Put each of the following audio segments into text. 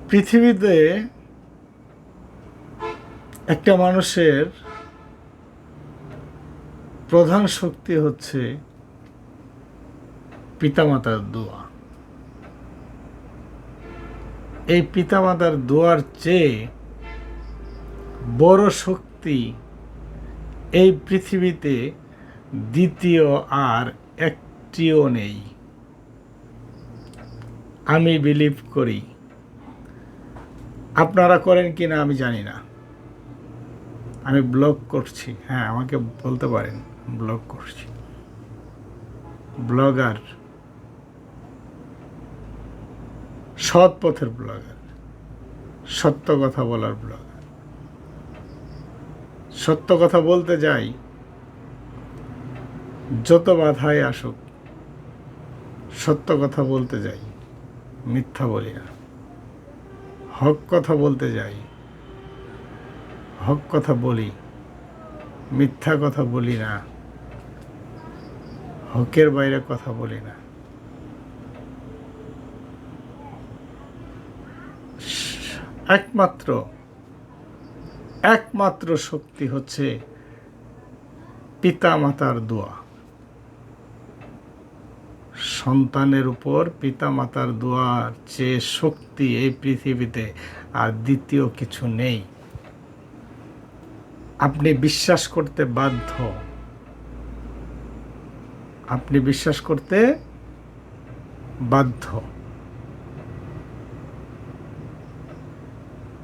পৃথিবীতে একটা মানুষের প্রধান শক্তি হচ্ছে পিতামাতার দোয়া। এই পিতামাতার দোয়ার চেয়ে বড় শক্তি এই পৃথিবীতে দ্বিতীয় আর একটিও নেই। আমি বিলিভ করি, আপনারা করেন কি না আমি জানি না। আমি ব্লগ করছি, হ্যাঁ আমাকে বলতে পারেন ব্লগ করছি, ব্লগার, সৎ পথের ব্লগার, সত্য কথা বলার ব্লগার। সত্য কথা বলতে যাই, যত বাধাই আসুক সত্য কথা বলতে যাই, মিথ্যা বলি না। হক কথা বলতে যাই, হক কথা বলি, মিথ্যা কথা বলি না, হকের বাইরে কথা বলি না। একমাত্র শক্তি হচ্ছে পিতা মাতার দোয়া। সন্তানের উপর পিতা মাতার দোয়ার চেয়ে শক্তি এই পৃথিবীতে আর দ্বিতীয় কিছু নেই। আপনি বিশ্বাস করতে বাধ্য, আপনি বিশ্বাস করতে বাধ্য।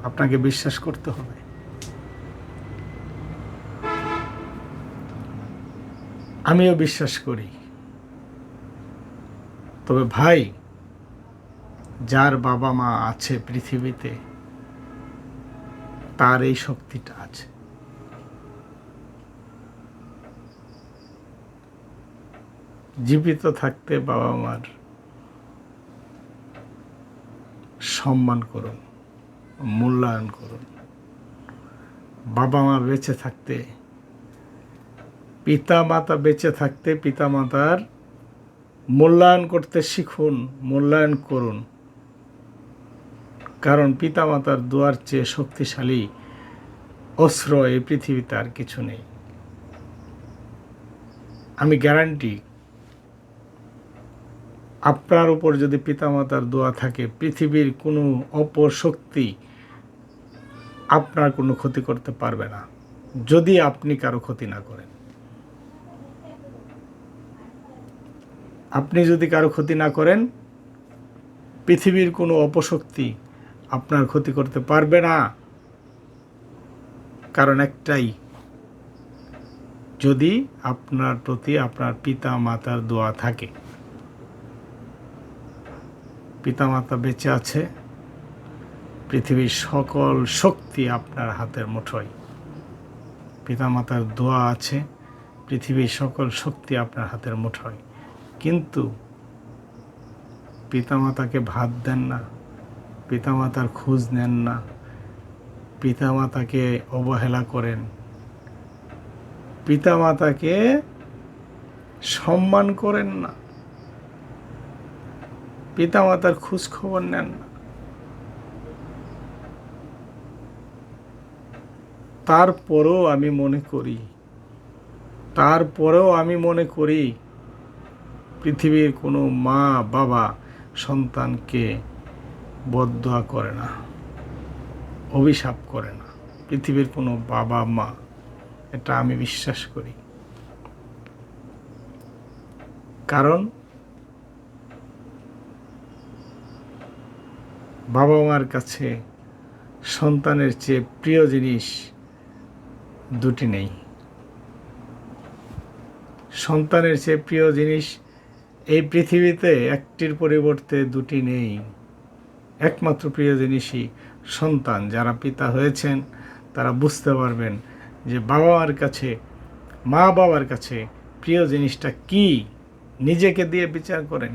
আপনাকে বিশ্বাস করতে হবে। আমিও বিশ্বাস করি। তবে ভাই, যার বাবা মা আছে পৃথিবীতে তার এই শক্তিটা আছে। জীবিত থাকতে বাবা মার সম্মান করুন, মূল্যায়ন করুন। বাবা মা বেঁচে থাকতে, পিতা মাতা বেঁচে থাকতে পিতা মাতার মূল্যায়ন করতে শিখুন, মূল্যায়ন করুন। কারণ পিতা মাতার দোয়ার চেয়ে শক্তিশালী অস্ত্র এই পৃথিবীতে আর কিছু নেই। আমি গ্যারান্টি, আপনার উপর যদি পিতামাতার দোয়া থাকে, পৃথিবীর কোনো অপর শক্তি আপনার কোনো ক্ষতি করতে পারবে না, যদি আপনি কারো ক্ষতি না করেন। আপনি যদি কারো ক্ষতি না করেন, পৃথিবীর কোনো অপশক্তি আপনার ক্ষতি করতে পারবে না। কারণ একটাই, যদি আপনার প্রতি আপনার পিতা মাতার দোয়া থাকে। পিতামাতা বেঁচে আছে, পৃথিবীর সকল শক্তি আপনার হাতের মুঠোয়। পিতামাতার দোয়া আছে, পৃথিবীর সকল শক্তি আপনার হাতের মুঠোয়। কিন্তু পিতামাতাকে ভাত দেন না, পিতামাতার খোঁজ নেন না, পিতামাতাকে অবহেলা করেন, পিতামাতাকে সম্মান করেন না, পিতামাতার খোঁজ খবর নেন না। তারপরেও আমি মনে করি পৃথিবীর কোনো মা বাবা সন্তানকে বদদোয়া করে না, অভিশাপ করে না। পৃথিবীর কোনো বাবা মা, এটা আমি বিশ্বাস করি। কারণ বাবা মার কাছে সন্তানের চেয়ে প্রিয় জিনিস দুটি নেই। সন্তানের চেয়ে প্রিয় জিনিস এই পৃথিবীতে একটির পরিবর্তে দুটি নেই। একমাত্র প্রিয় জিনিসই সন্তান। যারা পিতা হয়েছেন তারা বুঝতে পারবেন যে বাবা মার কাছে, মা বাবার কাছে প্রিয় জিনিসটা কি। নিজেকে দিয়ে বিচার করেন।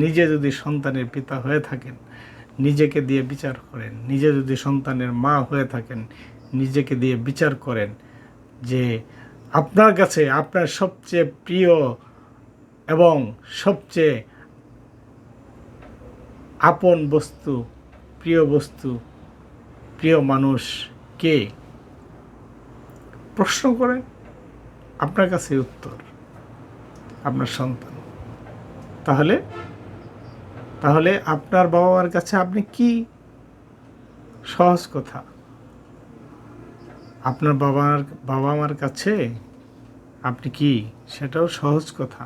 নিজে যদি সন্তানের পিতা হয়ে থাকেন, নিজেকে দিয়ে বিচার করেন। নিজে যদি সন্তানের মা হয়ে থাকেন, নিজেকে দিয়ে বিচার করেন যে আপনার কাছে আপনার সবচেয়ে প্রিয় এবং সবচেয়ে আপন বস্তু প্রিয় বস্তু, প্রিয় মানুষ কে? প্রশ্ন করেন, আপনার কাছে উত্তর, আপনার সন্তান। তাহলে তাহলে আপনার বাবা মার কাছে আপনি কি? সহজ কথা, আপনার বাবা মার কাছে আপনি কি, সেটাও সহজ কথা।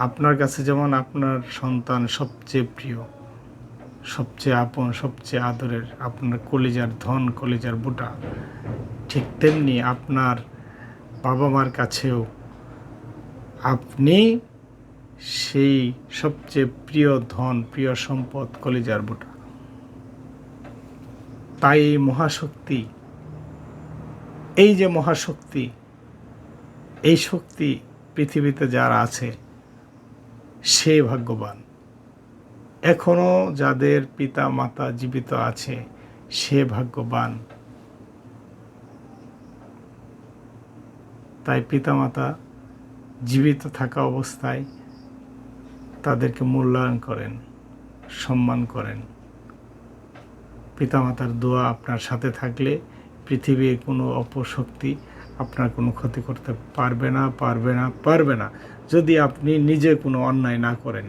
আপনার কাছে যেমন আপনার সন্তান সবচেয়ে প্রিয়, সবচেয়ে আপন, সবচেয়ে আদরের, আপনার কলিজার ধন, কলিজার বুটা, ঠিক তেমনি আপনার বাবা মার কাছেও আপনি সেই সবচেয়ে প্রিয় ধন, প্রিয় সম্পদ, কলিজার বুটা। তাই এই মহাশক্তি, এই যে মহাশক্তি, এই শক্তি পৃথিবীতে যারা আছে সে ভাগ্যবান। এখনও যাদের পিতা মাতা জীবিত আছে সে ভাগ্যবান। তাই পিতামাতা জীবিত থাকা অবস্থায় তাদেরকে মূল্যায়ন করেন, সম্মান করেন। পিতামাতার দোয়া আপনার সাথে থাকলে পৃথিবীর কোনো অপশক্তি আপনার কোনো ক্ষতি করতে পারবে না, পারবে না, পারবে না, যদি আপনি নিজে কোনো অন্যায় না করেন।